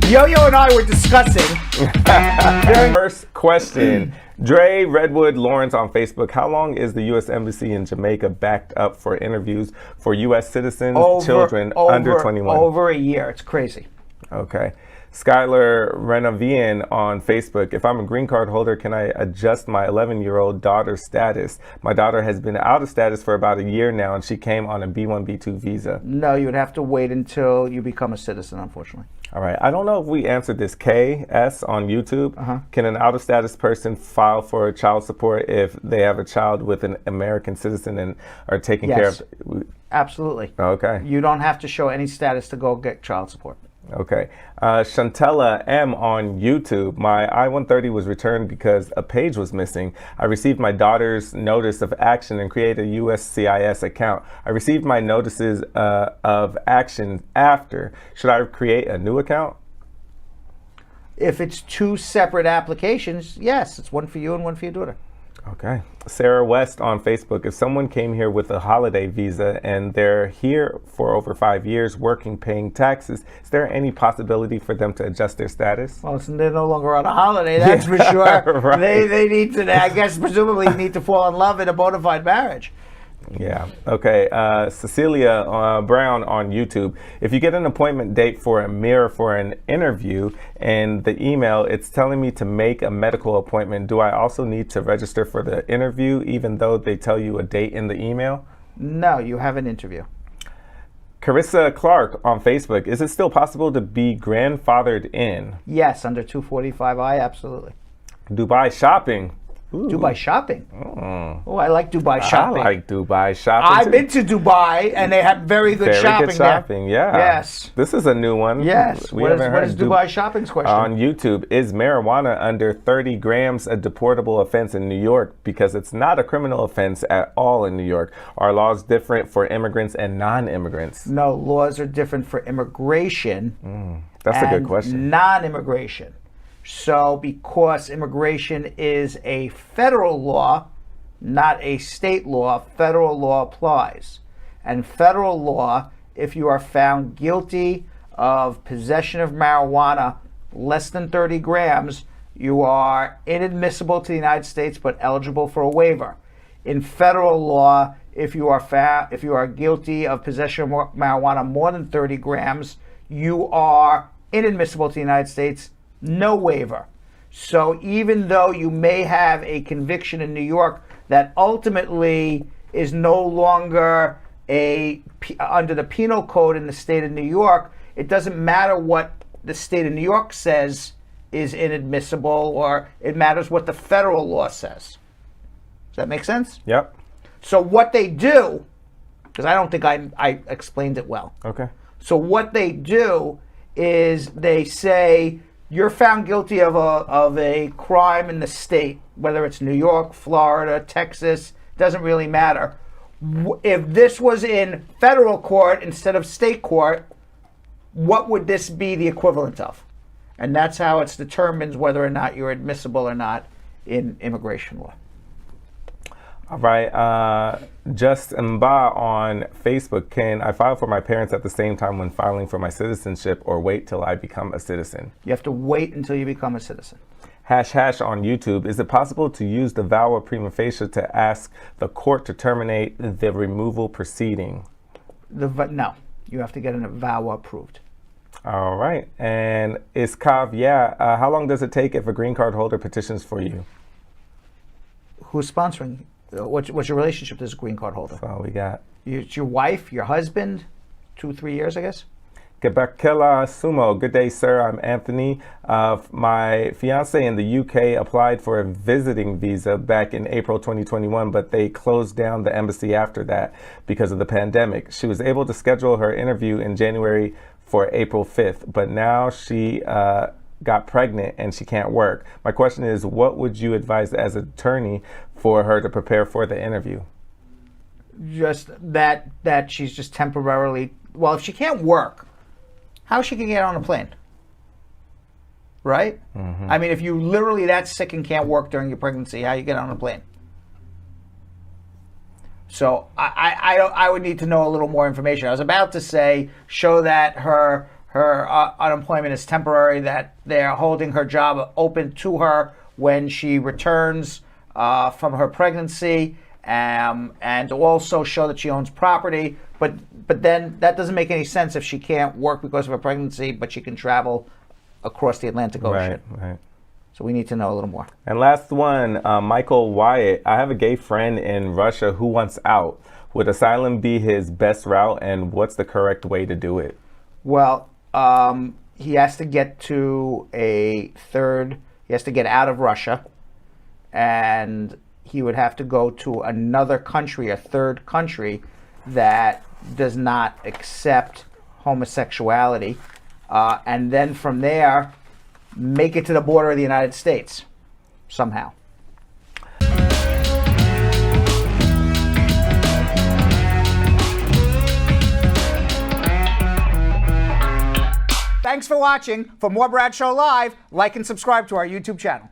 Yo-Yo and I were discussing. First question. Dre Redwood Lawrence on Facebook. How long is the U.S. Embassy in Jamaica backed up for interviews for U.S. citizens, children under 21? Over a year. It's crazy. Okay. Skylar Renavian on Facebook. If I'm a green card holder, can I adjust my 11-year-old daughter's status? My daughter has been out of status for about a year now, and she came on a B1, B2 visa. No, you would have to wait until you become a citizen, unfortunately. All right. I don't know if we answered this. KS on YouTube. Can an out-of-status person file for child support if they have a child with an American citizen and are taking care of? Absolutely. Okay. You don't have to show any status to go get child support. Okay. Shantella M on YouTube. My I-130 was returned because a page was missing. I received my daughter's notice of action and created a USCIS account. I received my notices of action after. Should I create a new account? If it's two separate applications, yes. It's one for you and one for your daughter. Okay. Sarah West on Facebook. If someone came here with a holiday visa and they're here for over 5 years working, paying taxes, is there any possibility for them to adjust their status? Well, they're no longer on a holiday, that's for sure. Right. They need to, I guess, presumably need to fall in love in a bona fide marriage. Yeah. Okay. Cecilia Brown on YouTube. If you get an appointment date for a mirror for an interview and the email, it's telling me to make a medical appointment, do I also need to register for the interview even though they tell you a date in the email? No, you have an interview. Carissa Clark on Facebook. Is it still possible to be grandfathered in? Yes, under 245I, absolutely. Dubai shopping. Ooh. Dubai shopping. Oh, I like Dubai shopping. I like Dubai shopping. I've been to Dubai and they have very good shopping shopping, there. Yeah. Yes. This is a new one. Yes. What is Dubai shopping's question? On YouTube, is marijuana under 30 grams a deportable offense in New York? Because it's not a criminal offense at all in New York. Are laws different for immigrants and non-immigrants? No, laws are different for immigration. That's a good question. Non-immigration. So because immigration is a federal law, not a state law, federal law applies. And federal law, if you are found guilty of possession of marijuana less than 30 grams, you are inadmissible to the United States but eligible for a waiver. In federal law, if you are guilty of possession of marijuana more than 30 grams, you are inadmissible to the United States. No waiver. So even though you may have a conviction in New York that ultimately is no longer under the penal code in the state of New York, it doesn't matter what the state of New York says is inadmissible, or it matters what the federal law says. Does that make sense? Yep. So what they do, because I don't think I explained it well. Okay. So what they do is they say, you're found guilty of a crime in the state, whether it's New York, Florida, Texas, doesn't really matter. If this was in federal court instead of state court, what would this be the equivalent of? And that's how it determines whether or not you're admissible or not in immigration law. All right. Just Mba on Facebook. Can I file for my parents at the same time when filing for my citizenship, or wait till I become a citizen? You have to wait until you become a citizen. Hash on YouTube. Is it possible to use the vow prima facie to ask the court to terminate the removal proceeding? No. You have to get a vow approved. All right. And Iskav, how long does it take if a green card holder petitions for you? Who's sponsoring you? What's your relationship to this green card holder? That's all we got. It's your wife, your husband, 2-3 years, I guess? Gebakela Sumo. Good day, sir. I'm Anthony. My fiance in the UK applied for a visiting visa back in April 2021, but they closed down the embassy after that because of the pandemic. She was able to schedule her interview in January for April 5th, but now she got pregnant and she can't work. My question is, what would you advise as an attorney for her to prepare for the interview? Just that she's just temporarily, well, if she can't work, how she can get on a plane? Right? Mm-hmm. I mean, if you literally that sick and can't work during your pregnancy, how you get on a plane? So I would need to know a little more information. I was about to say, show that her her unemployment is temporary, that they're holding her job open to her when she returns from her pregnancy, and also show that she owns property. But then that doesn't make any sense if she can't work because of her pregnancy, but she can travel across the Atlantic Ocean. Right. So we need to know a little more. And last one, Michael Wyatt. I have a gay friend in Russia who wants out. Would asylum be his best route, and what's the correct way to do it? Well, he has to get to he has to get out of Russia, and he would have to go to another country, a third country, that does not accept homosexuality, and then from there, make it to the border of the United States somehow. Thanks for watching. For more Brad Show Live, like and subscribe to our YouTube channel.